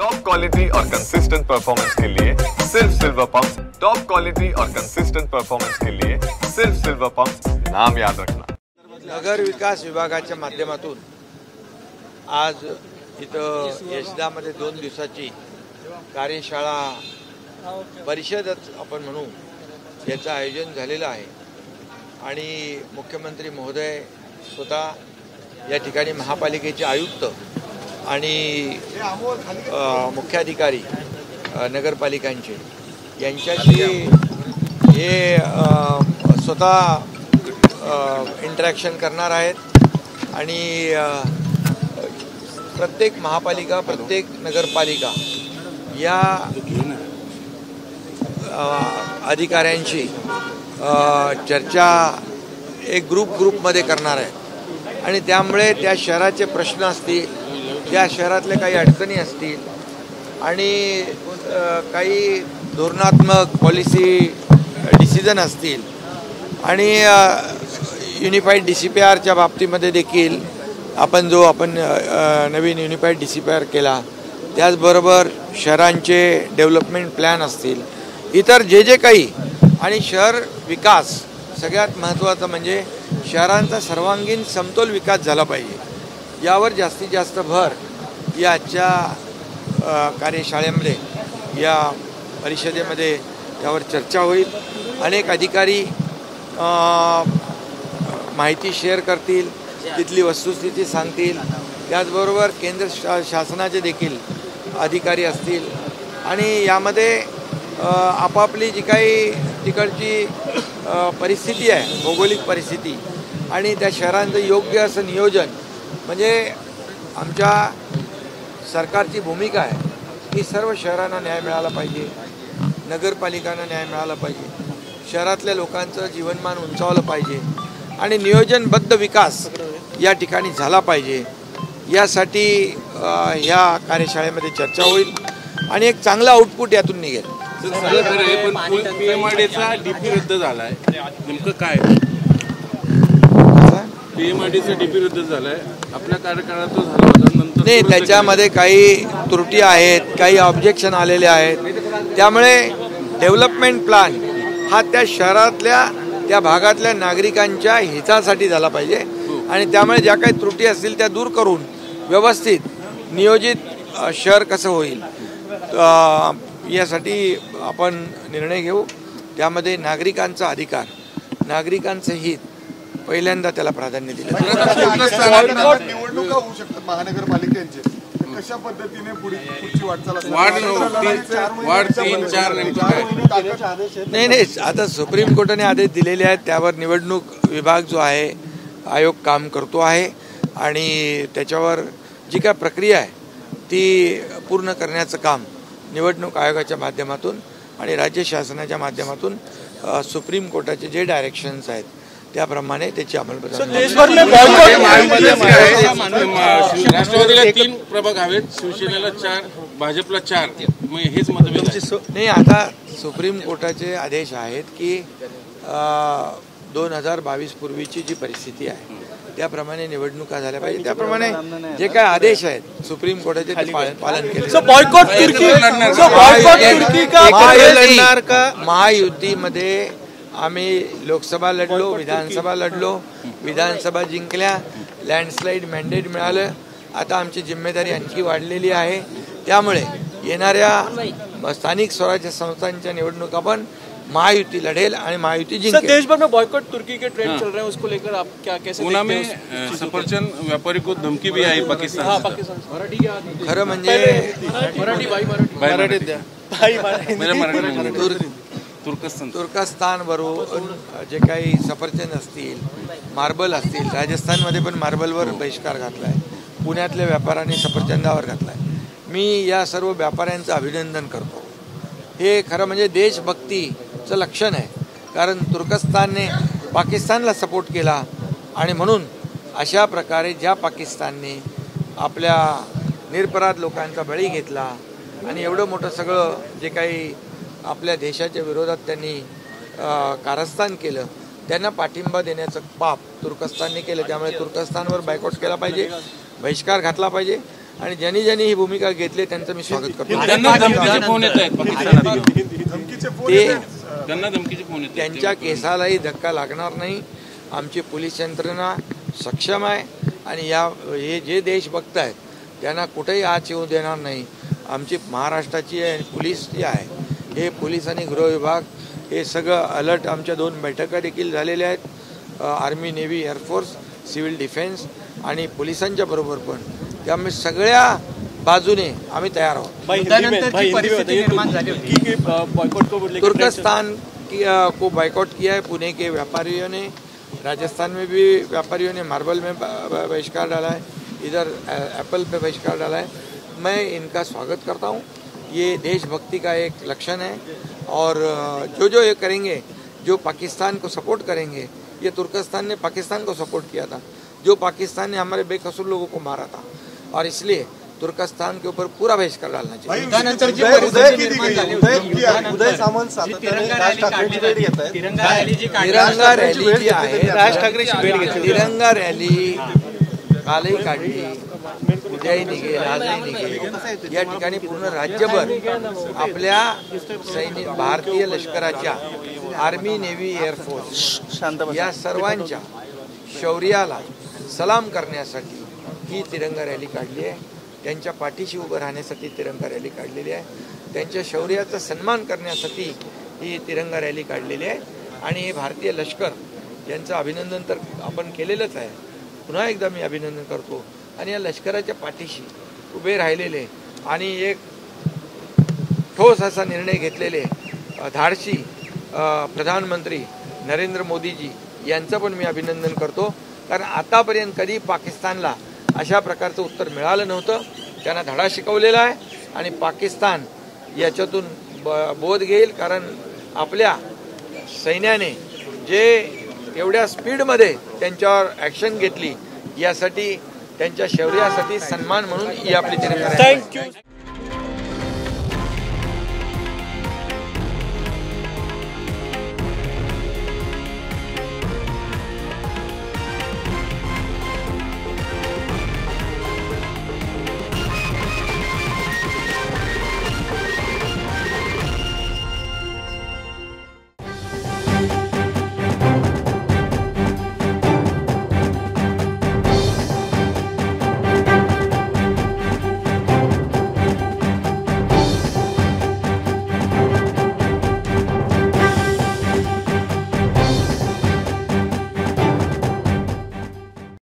Top quality और consistent performance के लिए सिर्फ सिल्वर पंप्स। टॉप क्वालिटी और कंसिस्टेंट परफॉर्मेंस के लिए सिर्फ सिल्वर पंप्स, नाम याद रखना। नगर विकास विभागाच्या माध्यमातून आज इथं यशदामध्ये 2 दिवसाची कार्यशाळा परिषदच आपण म्हणू याचं आयोजन झालेलं आहे आणि मुख्यमंत्री महोदय स्वतः या ठिकाणी महापालिकेचे आयुक्त आणि मुख्याधिकारी नगरपालिकांचे यांच्याशी हे स्वतः इंटरॅक्शन करणार आहेत आणि प्रत्येक महापालिका प्रत्येक नगरपालिका या अधिकाऱ्यांशी चर्चा एक ग्रुपमध्ये करणार आहे आणि त्यामुळे त्या शहराचे प्रश्न असतील, त्या शहरातल्या काही अडचणी असतील आणि काही धोरणात्मक पॉलिसी डिसिजन असतील आणि युनिफाईड DCPRच्या बाबतीमध्ये देखील आपण नवीन युनिफाईड DCPR केला, त्याचबरोबर शहरांचे डेव्हलपमेंट प्लॅन असतील, इतर जे काही आणि शहर विकास सगळ्यात महत्त्वाचं म्हणजे शहरांचा सर्वांगीण समतोल विकास झाला पाहिजे, यावर जास्तीत जास्त भर या आजच्या कार्यशाळेमध्ये या परिषदेमध्ये त्यावर चर्चा होईल। अनेक अधिकारी माहिती शेअर करतील, तिथली वस्तुस्थिती सांगतील, त्याचबरोबर केंद्र शासनाचे देखील अधिकारी असतील आणि यामध्ये आपापली जी काही तिकडची परिस्थिती आहे, भौगोलिक परिस्थिती आणि त्या शहरांचं योग्य असं नियोजन, म्हणजे आमच्या सरकारची भूमिका आहे की सर्व शहरांना न्याय मिळाला पाहिजे, नगरपालिकांना न्याय मिळाला पाहिजे, शहरातल्या लोकांचं जीवनमान उंचावलं पाहिजे आणि नियोजनबद्ध विकास या ठिकाणी झाला पाहिजे, यासाठी या कार्यशाळेमध्ये चर्चा होईल आणि एक चांगला आउटपुट यातून निघेल। PMRDचा DP रद्द झालाय, नेमकं काय? PMRDचा DP रद्द झालाय, आपल्या कार्यकाळात तो झाला होता, नंतर नाही, त्याच्यामध्ये काही त्रुटी आहेत, काही ऑब्जेक्शन आलेले आहेत, त्यामुळे डेव्हलपमेंट प्लॅन हा त्या शहरातल्या त्या भागातल्या नागरिकांच्या हितासाठी झाला पाहिजे आणि त्यामुळे ज्या काही त्रुटी असतील त्या दूर करून व्यवस्थित नियोजित शहर कसं होईल यासाठी आपण निर्णय घेऊ। त्यामध्ये नागरिकांचा अधिकार, नागरिकांचं हित पहिल्यांदा त्याला प्राधान्य दिलं। निवडणुका होऊ शकतात महानगरपालिकांचे, कशा पद्धतीने पुढची वाटचाल? नाही, आता सुप्रीम कोर्टाने आदेश दिलेले आहेत, त्यावर निवडणूक विभाग जो आहे आयोग काम करतो आहे आणि त्याच्यावर जी काय प्रक्रिया आहे ती पूर्ण करण्याचं काम निवडणूक आयोगाच्या माध्यमातून आणि राज्य शासनाच्या माध्यमातून सुप्रीम कोर्टाचे जे डायरेक्शन्स आहेत त्याप्रमाणे त्याची अंमलबजावणी। राष्ट्रवादीला 3 प्रभाग हवेत, शिवसेनेला 4, भाजपला 4, हेच मतभेद नाही। आता सुप्रीम कोर्टाचे आदेश आहेत की 2022 पूर्वीची जी परिस्थिती आहे त्याप्रमाणे निवडणुका झाल्या पाहिजे, त्याप्रमाणे जे काय आदेश आहेत सुप्रीम कोर्टाचे ते पालन केले। महायुतीमध्ये आम्ही लोकसभा लढलो, विधानसभा लढलो, विधानसभा जिंकल्या, लँडस्लाईड मॅन्डेट मिळालं, आता आमची जिम्मेदारी आणखी वाढलेली आहे, त्यामुळे येणाऱ्या स्थानिक स्वराज्य संस्थांच्या निवडणुका पण महायुती लढेल आणि महायुती जिंकेल। देश भर में बॉयकॉट तुर्की के ट्रेंड चल रहे हैं, उसको लेकर आप क्या कैसे पुणे में सफरचंद व्यापारी को धमकी भी आई पाकिस्तान। हाँ, पाकिस्तान। खरं म्हणजे तुर्कस्तानवरून जे काही सफरचंद असतील, मार्बल असतील, राजस्थानमध्ये पण मार्बलवर बहिष्कार घातलाय, पुण्यातल्या व्यापाऱ्यांनी सफरचंदावर घातलाय। मी या सर्व व्यापाऱ्यांचं अभिनंदन करतो। हे खरं म्हणजे देशभक्तीचं लक्षण आहे, कारण तुर्कस्तानने पाकिस्तानला सपोर्ट केला आणि म्हणून अशा प्रकारे ज्या पाकिस्तानने आपल्या निरपराध लोकांचा बळी घेतला आणि एवढं मोठं सगळं जे काही आपल्या देशाच्या विरोधात त्यांनी कारस्थान केलं, त्यांना पाठिंबा देण्याचं पाप तुर्कस्तानने केलं। त्यामुळे तुर्कस्तानवर बायकॉट केला पाहिजे, बहिष्कार घातला पाहिजे आणि ज्यांनी ज्यांनी ही भूमिका घेतली त्यांचं मी स्वागत करतो. त्यांना धमकीचे फोन येत आहेत पाकिस्तानात. ते त्यांना धमकीचे फोन येत आहेत. त्यांच्या केसालाही धक्का लागणार नाही. आमची पोलीस यंत्रणा सक्षम आहे आणि हे जे देश बघतायत त्यांना कुठेही आच येऊ देणार नाही. आमची महाराष्ट्राची पोलीस जी आहे, हे पोलीस आणि गृह विभाग हे सगळं अलर्ट. आमच्या 2 बैठका देखील झालेल्या आहेत, army, navy, air force, civil defence आणि पोलिसांच्या बरोबर पण. त्यामुळे सगळ्या बाजूने आम्ही तयार आहोत. तुर्कस्तान को बाइकआउट किया है, पुणे के व्यापारियों ने, राजस्थान में भी व्यापारियों ने मार्बल में बहिष्कार डाला है, इधर एप्पल पे बहिष्कार डाला है. मैं इनका स्वागत करता हूँ. ये देशभक्ति का एक लक्षण है और जो ये करेंगे, जो पाकिस्तान को सपोर्ट करेंगे, ये तुर्कस्तान ने पाकिस्तान को सपोर्ट किया था, जो पाकिस्तान ने हमारे बेकसूर लोगों को मारा था और इसलिए तुर्कस्तान के ऊपर पूरा बहिष्कार डालना चाहिए. तिरंगा रॅली जी आहे, राज ठाकरेची भेट घेतली. तिरंगा रॅली कालही काढली, उद्याही निघेल, आजही निघेल. या ठिकाणी पूर्ण राज्यभर आपल्या सैनिक, भारतीय लष्कराच्या, आर्मी, नेव्ही, एअरफोर्स या सर्वांच्या शौर्याला सलाम करण्यासाठी ही तिरंगा रॅली काढली आहे. त्यांच्या पाठीशी उभं राहण्यासाठी तिरंगा रॅली काढलेली आहे. त्यांच्या शौर्याचा सन्मान करण्यासाठी ही तिरंगा रॅली काढलेली आहे. आणि हे भारतीय लष्कर यांचं अभिनंदन तर आपण केलेलंच आहे. पुन्हा एकदा मी अभिनंदन करतो. आणि या लष्कराच्या पाठीशी उभे राहिलेले आणि एक ठोस असा निर्णय घेतलेले धाडसी प्रधानमंत्री नरेंद्र मोदीजी यांचं पण मी अभिनंदन करतो. कारण आतापर्यंत कधी पाकिस्तानला अशा प्रकारचं उत्तर मिळालं नव्हतं. त्यांना धडा शिकवलेला आहे आणि पाकिस्तान याच्यातून बोध घेईल. कारण आपल्या सैन्याने जे एवढ्या स्पीडमध्ये त्यांच्यावर ॲक्शन घेतली, यासाठी त्यांच्या शौर्यासाठी सन्मान म्हणून ही आपली तिरंगा रॅली.